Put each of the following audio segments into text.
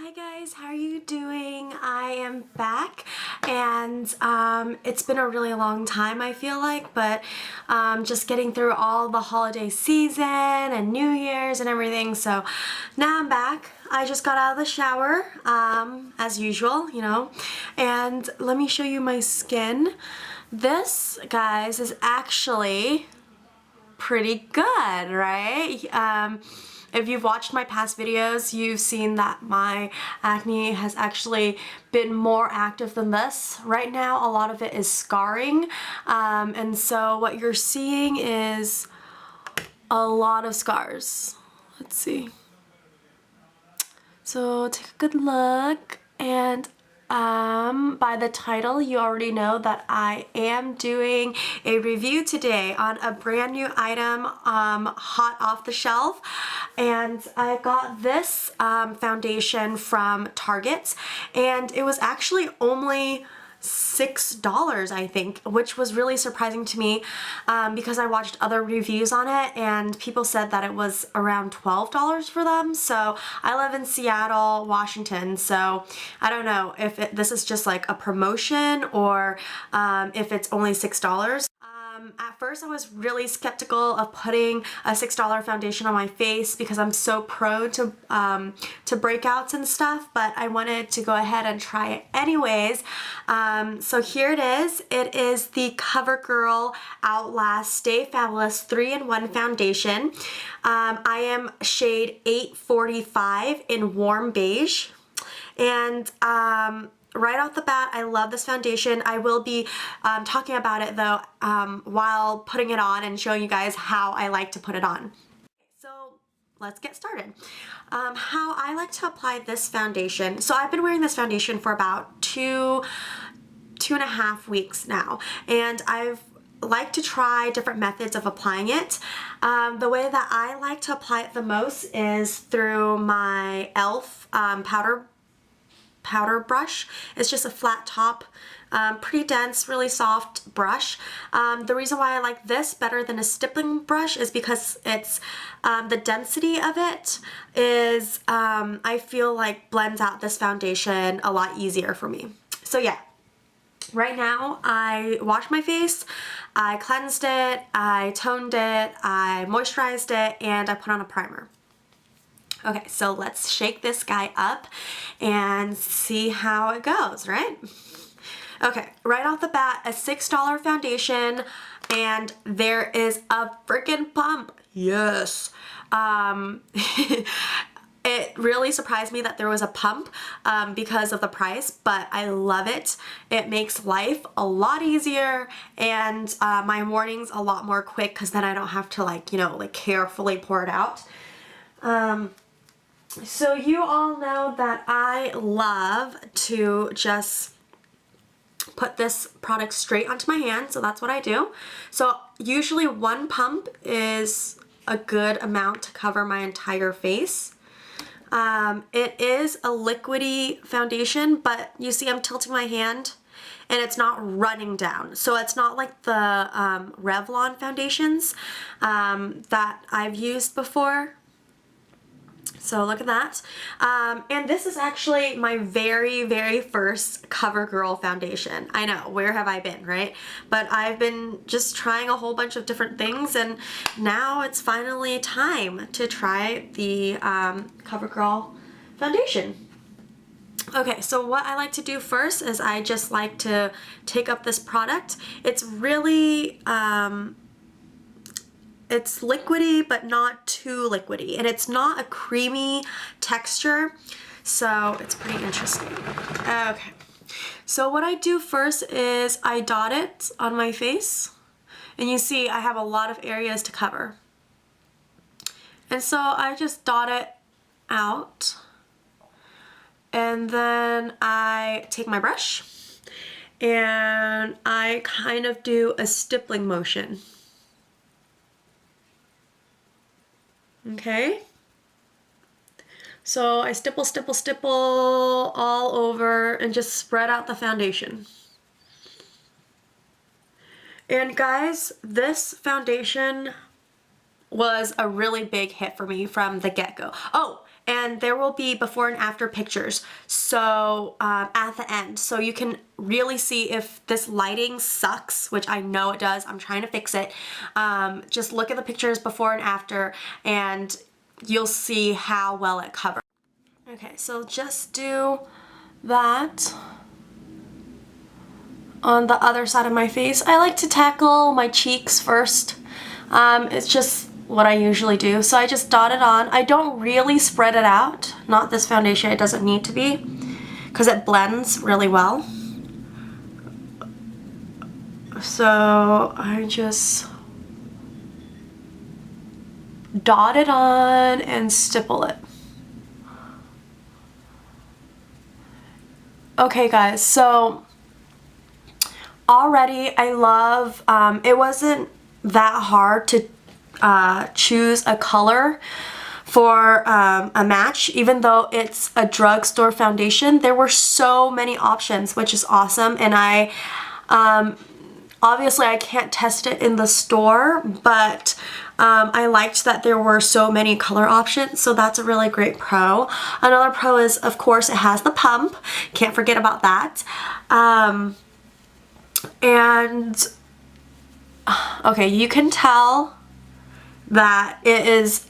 Hi guys, how are you doing? I am back and it's been a really long time I feel like, but just getting through all the holiday season and New Year's and everything, so now I'm back. I just got out of the shower, as usual, you know, and let me show you my skin. This, guys, is actually pretty good, right? If you've watched my past videos, you've seen that my acne has actually been more active than this. Right now, a lot of it is scarring, and so what you're seeing is a lot of scars. Let's see. So take a good look, and by the title, you already know that I am doing a review today on a brand new item, hot off the shelf. And I got this foundation from Target, and it was actually only $6, I think, which was really surprising to me because I watched other reviews on it and people said that it was around $12 for them. So I live in Seattle, Washington, so I don't know if this is just like a promotion or if it's only $6. At first I was really skeptical of putting a $6 foundation on my face because I'm so prone to breakouts and stuff, but I wanted to go ahead and try it anyways. So here it is. It is the Covergirl Outlast Stay Fabulous 3-in-1 foundation. I am shade 845 in warm beige, and right off the bat, I love this foundation. I will be talking about it though while putting it on and showing you guys how I like to put it on. So let's get started. How I like to apply this foundation. So I've been wearing this foundation for about two and a half weeks now, and I've like to try different methods of applying it. The way that I like to apply it the most is through my e.l.f. powder brush. It's just a flat top, pretty dense, really soft brush. The reason why I like this better than a stippling brush is because it's the density of it is I feel like blends out this foundation a lot easier for me. So yeah, right now I washed my face, I cleansed it, I toned it, I moisturized it, and I put on a primer. Okay, so let's shake this guy up and see how it goes, right? Okay, right off the bat, a $6 foundation, and there is a freaking pump. Yes. It really surprised me that there was a pump because of the price, but I love it. It makes life a lot easier, and my mornings a lot more quick because then I don't have to like carefully pour it out. So you all know that I love to just put this product straight onto my hand, so that's what I do. So usually one pump is a good amount to cover my entire face. It is a liquidy foundation, but you see I'm tilting my hand and it's not running down. So it's not like the Revlon foundations that I've used before. So look at that. And this is actually my very first CoverGirl foundation. I know, where have I been, right? But I've been just trying a whole bunch of different things, and now it's finally time to try the CoverGirl foundation. Okay, so what I like to do first is I just like to take up this product. It's really it's liquidy, but not too liquidy, and it's not a creamy texture, so it's pretty interesting. Okay, so what I do first is I dot it on my face, and you see I have a lot of areas to cover, and so I just dot it out, and then I take my brush and I kind of do a stippling motion. Okay, so I stipple all over and just spread out the foundation. And guys, this foundation was a really big hit for me from the get-go. Oh, and there will be before and after pictures so at the end, so you can really see if this lighting sucks, which I know it does. I'm trying to fix it. Just look at the pictures before and after and you'll see how well it covers. Okay, so just do that on the other side of my face. I like to tackle my cheeks first. It's just what I usually do. So I just dot it on. I don't really spread it out. Not this foundation, it doesn't need to be, because it blends really well. So I just dot it on and stipple it. Okay guys, so already I love, it wasn't that hard to choose a color for a match. Even though it's a drugstore foundation, there were so many options, which is awesome. And I obviously I can't test it in the store, but I liked that there were so many color options, so that's a really great pro. Another pro is, of course, it has the pump. Can't forget about that. And okay, you can tell that it is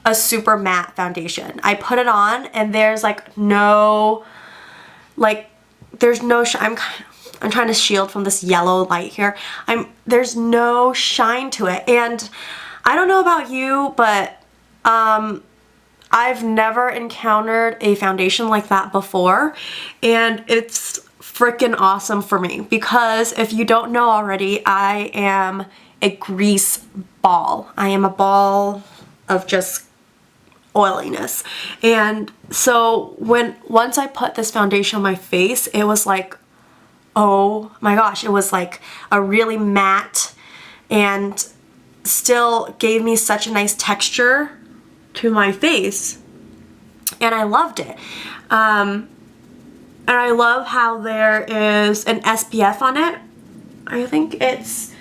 a super matte foundation. I put it on and there's like no, there's no I'm trying to shield from this yellow light here. There's no shine to it. And I don't know about you, but I've never encountered a foundation like that before, and it's freaking awesome for me because if you don't know already, I am a grease ball. I am a ball of just oiliness. And so once I put this foundation on my face, it was like, oh my gosh, it was like a really matte and still gave me such a nice texture to my face, and I loved it. And I love how there is an SPF on it. I think it's,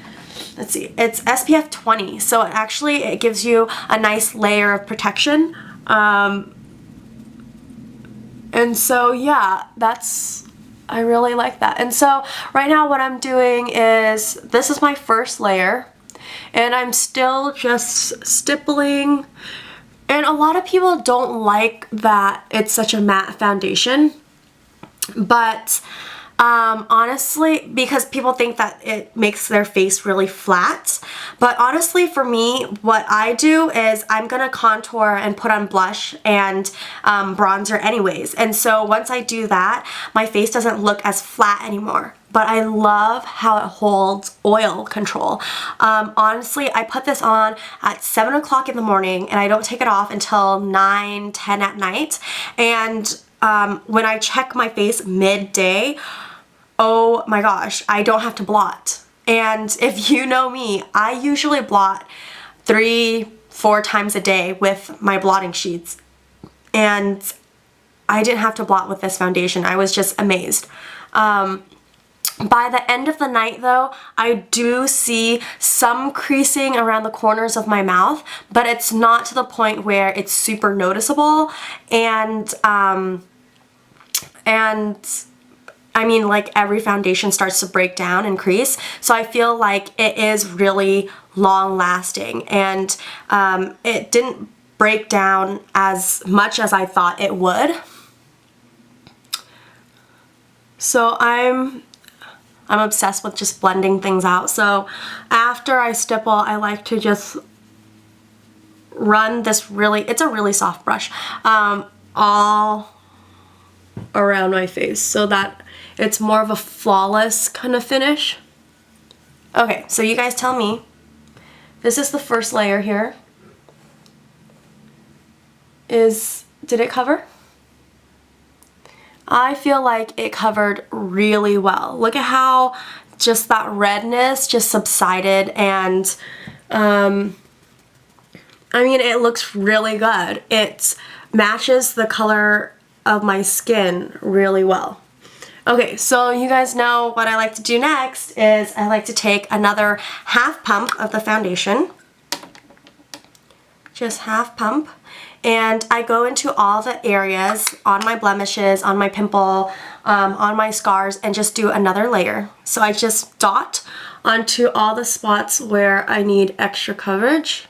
let's see, it's SPF 20, so it gives you a nice layer of protection. And so yeah, I really like that. And so right now what I'm doing is, this is my first layer, and I'm still just stippling. And a lot of people don't like that it's such a matte foundation, but honestly, because people think that it makes their face really flat. But honestly, for me, what I do is I'm gonna contour and put on blush and bronzer anyways. And so once I do that, my face doesn't look as flat anymore. But I love how it holds oil control. Honestly, I put this on at 7 o'clock in the morning and I don't take it off until 9, 10 at night. And when I check my face midday, oh my gosh, I don't have to blot. And if you know me, I usually blot 3-4 times a day with my blotting sheets. And I didn't have to blot with this foundation. I was just amazed. By the end of the night though, I do see some creasing around the corners of my mouth, but it's not to the point where it's super noticeable. And I mean, like, every foundation starts to break down and crease, so I feel like it is really long lasting, and it didn't break down as much as I thought it would. So I'm obsessed with just blending things out. So after I stipple, I like to just run this it's a really soft brush, all around my face so that it's more of a flawless kind of finish. Okay, so you guys tell me. This is the first layer here. Did it cover? I feel like it covered really well. Look at how just that redness just subsided, and I mean, it looks really good. It matches the color of my skin really well. Okay, so you guys know what I like to do next is I like to take another half pump of the foundation, just half pump, and I go into all the areas on my blemishes, on my pimple, on my scars, and just do another layer. So I just dot onto all the spots where I need extra coverage.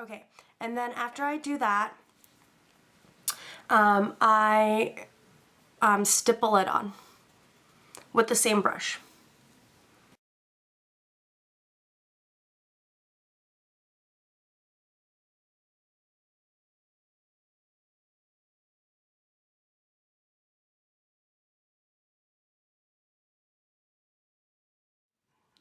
Okay, and then after I do that, I stipple it on with the same brush.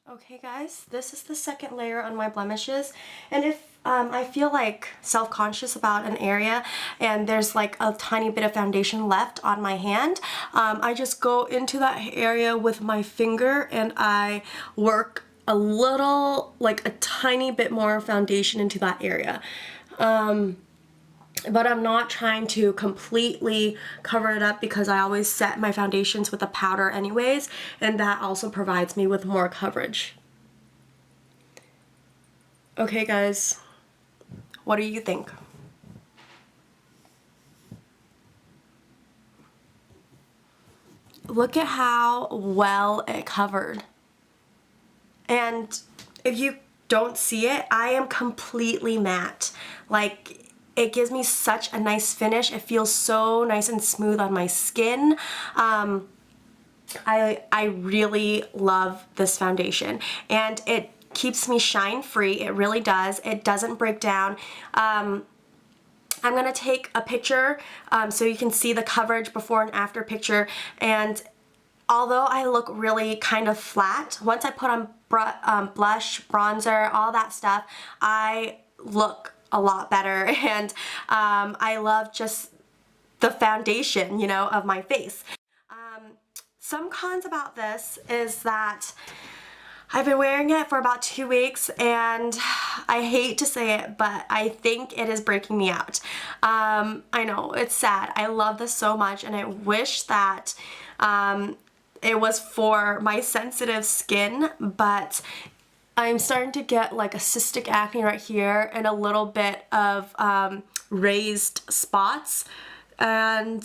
Okay guys, this is the second layer on my blemishes, and if I feel like self-conscious about an area and there's like a tiny bit of foundation left on my hand, I just go into that area with my finger and I work a little, like a tiny bit more foundation into that area. But I'm not trying to completely cover it up because I always set my foundations with a powder anyways, and that also provides me with more coverage. Okay guys, what do you think? Look at how well it covered. And if you don't see it, I am completely matte. Like, it gives me such a nice finish. It feels so nice and smooth on my skin. I really love this foundation, and it keeps me shine free. It really does. It doesn't break down. I'm gonna take a picture so you can see the coverage before and after picture, and although I look really kind of flat, once I put on blush, bronzer, all that stuff, I look a lot better, and I love just the foundation, you know, of my face. Some cons about this is that I've been wearing it for about 2 weeks, and I hate to say it, but I think it is breaking me out. I know, it's sad. I love this so much, and I wish that it was for my sensitive skin, but I'm starting to get like a cystic acne right here and a little bit of raised spots. And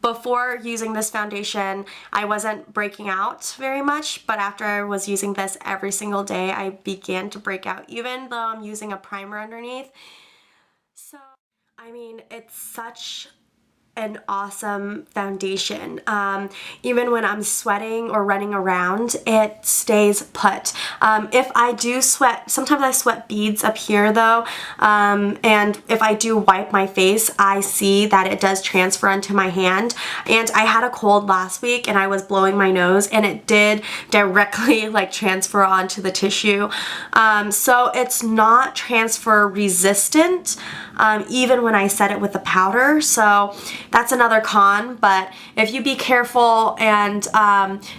before using this foundation, I wasn't breaking out very much, but after I was using this every single day, I began to break out, even though I'm using a primer underneath. So, I mean, it's such an awesome foundation. Even when I'm sweating or running around, it stays put. If I do sweat, sometimes I sweat beads up here though, and if I do wipe my face, I see that it does transfer onto my hand. And I had a cold last week and I was blowing my nose, and it did directly like transfer onto the tissue. So it's not transfer resistant, even when I set it with the powder. So that's another con, but if you be careful and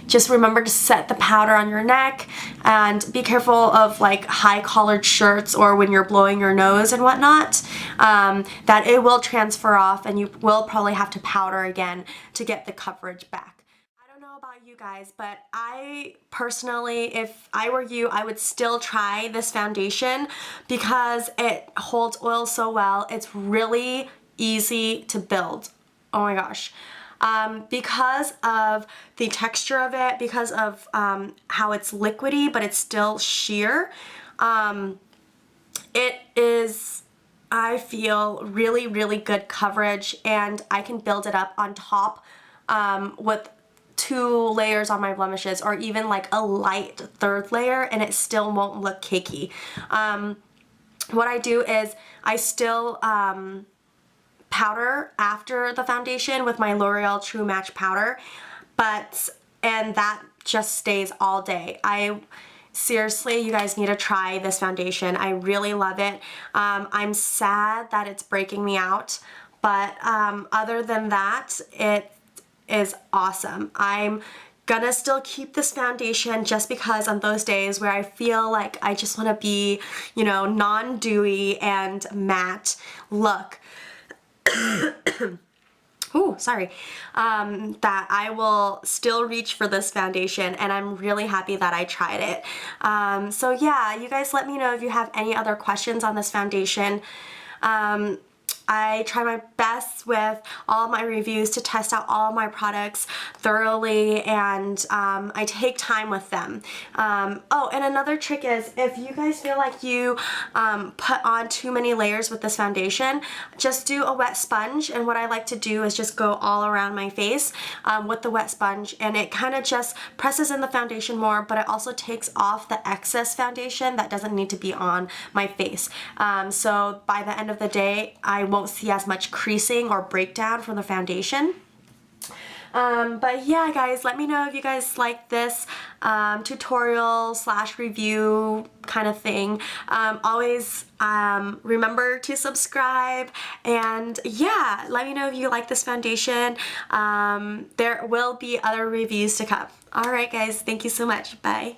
just remember to set the powder on your neck, and be careful of like high collared shirts or when you're blowing your nose and whatnot, that it will transfer off and you will probably have to powder again to get the coverage back. I don't know about you guys, but I personally, if I were you, I would still try this foundation because it holds oil so well. It's really easy to build. Oh my gosh. Because of the texture of it, because of how it's liquidy but it's still sheer, it is, I feel, really, really good coverage, and I can build it up on top with 2 layers on my blemishes, or even like a light 3rd layer, and it still won't look cakey. What I do is I still powder after the foundation with my L'Oreal True Match powder, and that just stays all day. Seriously, you guys need to try this foundation. I really love it. I'm sad that it's breaking me out, but other than that, it is awesome. I'm gonna still keep this foundation just because on those days where I feel like I just want to be, you know, non-dewy and matte look. that I will still reach for this foundation, and I'm really happy that I tried it. So yeah, you guys let me know if you have any other questions on this foundation. I try my best with all my reviews to test out all my products thoroughly, and I take time with them. Oh, and another trick is if you guys feel like you put on too many layers with this foundation, just do a wet sponge. And what I like to do is just go all around my face with the wet sponge, and it kind of just presses in the foundation more, but it also takes off the excess foundation that doesn't need to be on my face. So by the end of the day, I won't see as much creasing or breakdown from the foundation. But yeah, guys, let me know if you guys like this tutorial slash review kind of thing. Always remember to subscribe, and yeah, let me know if you like this foundation. There will be other reviews to come. Alright guys, thank you so much. Bye.